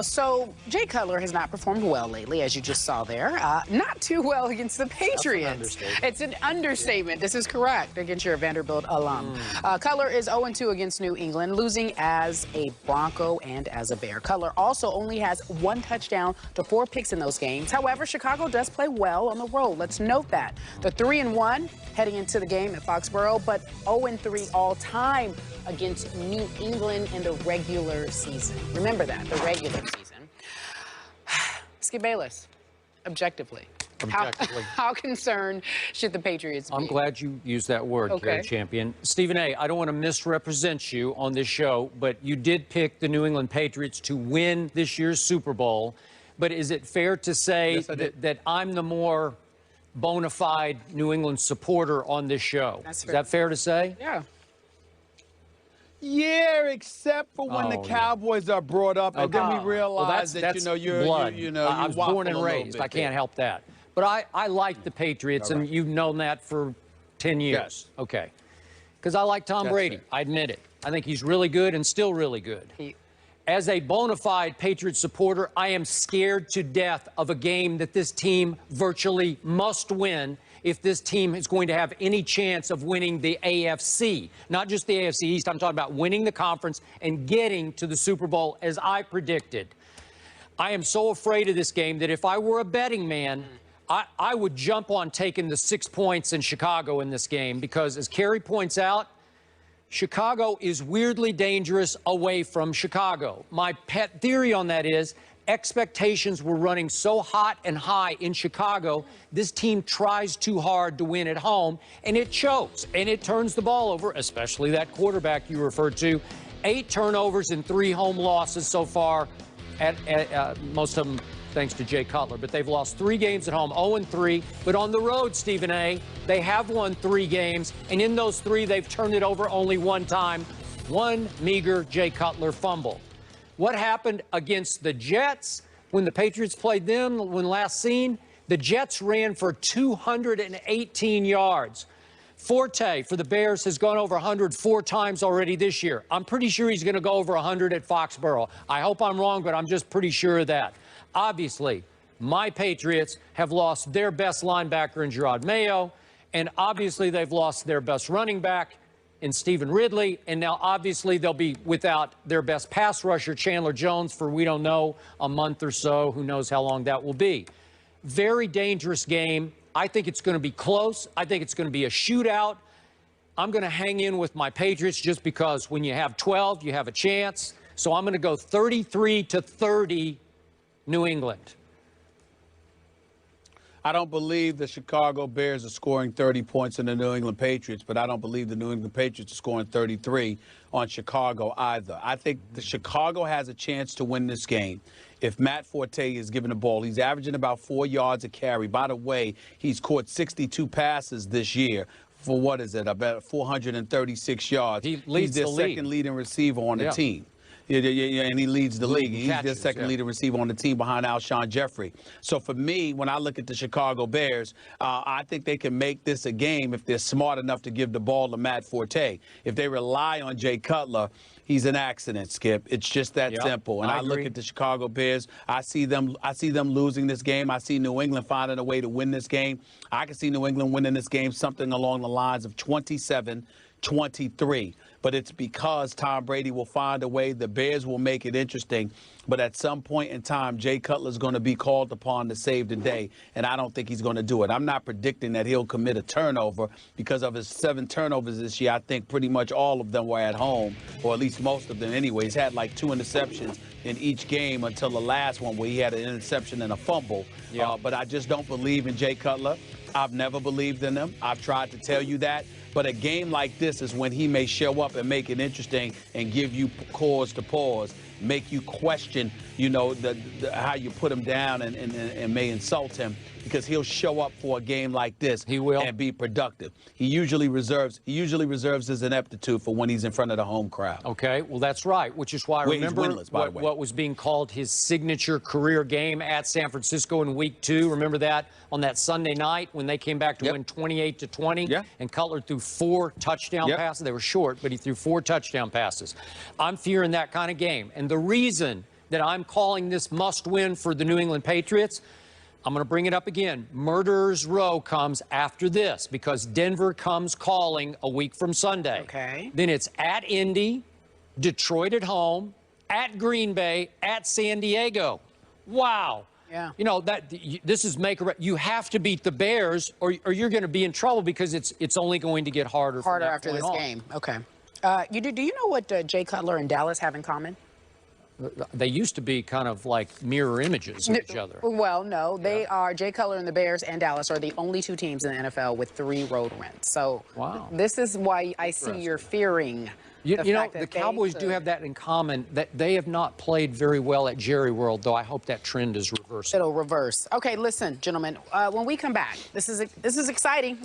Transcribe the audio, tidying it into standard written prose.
So Jay Cutler has not performed well lately, as you just saw there. Not too well against the Patriots. It's an understatement. This is correct against your Vanderbilt alum. Cutler is 0-2 against New England, losing as a Bronco and as a Bear. Cutler also only has 1 touchdown to 4 picks in those games. However, Chicago does play well on the road. Let's note that. The 3-1 heading into the game at Foxborough, but 0-3 all-time against New England in the regular season. Remember that, the regular season. Skip Bayless, objectively. How concerned should the Patriots be? I'm glad you used that word, Carrie Champion. Stephen A., I don't want to misrepresent you on this show, but you did pick the New England Patriots to win this year's Super Bowl. But is it fair to say that I'm the more bona fide New England supporter on this show? Is that fair to say? Yeah. Yeah, except for when the Cowboys are brought up, and then we realize that you're blood. I was born and raised. I can't help that. But I like the Patriots, and you've known that for 10 years. Yes. Okay. Because I like Tom Brady. I admit it. I think he's really good and still really good. As a bona fide Patriots supporter, I am scared to death of a game that this team virtually must win if this team is going to have any chance of winning the AFC. Not just the AFC East, I'm talking about winning the conference and getting to the Super Bowl as I predicted. I am so afraid of this game that if I were a betting man, I would jump on taking the 6 points in Chicago in this game because, as Carrie points out, Chicago is weirdly dangerous away from Chicago. My pet theory on that is expectations were running so hot and high in Chicago, this team tries too hard to win at home, and it chokes, and it turns the ball over, especially that quarterback you referred to. 8 turnovers and 3 home losses so far, most of them thanks to Jay Cutler. But they've lost 3 games at home, 0-3. But on the road, Stephen A., they have won 3 games, and in those 3, they've turned it over only 1 time. 1 meager Jay Cutler fumble. What happened against the Jets when the Patriots played them when last seen? The Jets ran for 218 yards. Forte for the Bears has gone over 100 4 times already this year. I'm pretty sure he's going to go over 100 at Foxborough. I hope I'm wrong, but I'm just pretty sure of that. Obviously, my Patriots have lost their best linebacker in Gerard Mayo, and obviously they've lost their best running back in Stephen Ridley, and now obviously they'll be without their best pass rusher, Chandler Jones, for we don't know, a month or so. Who knows how long that will be. Very dangerous game. I think it's going to be close. I think it's going to be a shootout. I'm going to hang in with my Patriots just because when you have 12, you have a chance. So I'm going to go 33-30 New England. I don't believe the Chicago Bears are scoring 30 points on the New England Patriots, but I don't believe the New England Patriots are scoring 33 on Chicago either. I think the Chicago has a chance to win this game if Matt Forte is given the ball. He's averaging about 4 yards a carry. By the way, he's caught 62 passes this year for what is it, about 436 yards. He's their second leading receiver on the team. Yeah, and he leads the league. He's the second leading receiver on the team behind Alshon Jeffrey. So for me, when I look at the Chicago Bears, I think they can make this a game if they're smart enough to give the ball to Matt Forte. If they rely on Jay Cutler, he's an accident, Skip. It's just that simple. And I look at the Chicago Bears. I see them losing this game. I see New England finding a way to win this game. I can see New England winning this game something along the lines of 27-23. But it's because Tom Brady will find a way. The Bears will make it interesting. But at some point in time, Jay Cutler is going to be called upon to save the day, and I don't think he's going to do it. I'm not predicting that he'll commit a turnover because of his 7 turnovers this year. I think pretty much all of them were at home, or at least most of them anyway. He's had like 2 interceptions in each game until the last one where he had an interception and a fumble. But I just don't believe in Jay Cutler. I've never believed in him. I've tried to tell you that. But a game like this is when he may show up and make it interesting and give you cause to pause, make you question, how you put him down and may insult him, because he'll show up for a game like this. He will. And be productive. He usually reserves his ineptitude for when he's in front of the home crowd. Okay, well, that's right, which is why I remember what was being called his signature career game at San Francisco in Week 2. Remember that on that Sunday night when they came back to win 28-20, and Cutler threw 4 touchdown passes. They were short, but he threw 4 touchdown passes. I'm fearing that kind of game. And the reason that I'm calling this must-win for the New England Patriots, I'm going to bring it up again. Murderer's Row comes after this because Denver comes calling a week from Sunday. Okay. Then it's at Indy, Detroit at home, at Green Bay, at San Diego. Wow. Yeah. You know, this is you have to beat the Bears or you're going to be in trouble because it's only going to get harder. Harder after this game. Okay. Do you know what Jay Cutler and Dallas have in common? They used to be kind of like mirror images of each other. Well, no, they are. Jay Cutler and the Bears and Dallas are the only two teams in the NFL with 3 road wins. So this is why I see you're fearing. You know, the Cowboys do have that in common, that they have not played very well at Jerry World, though I hope that trend is reversed. It'll reverse. Okay, listen, gentlemen, when we come back, this is exciting.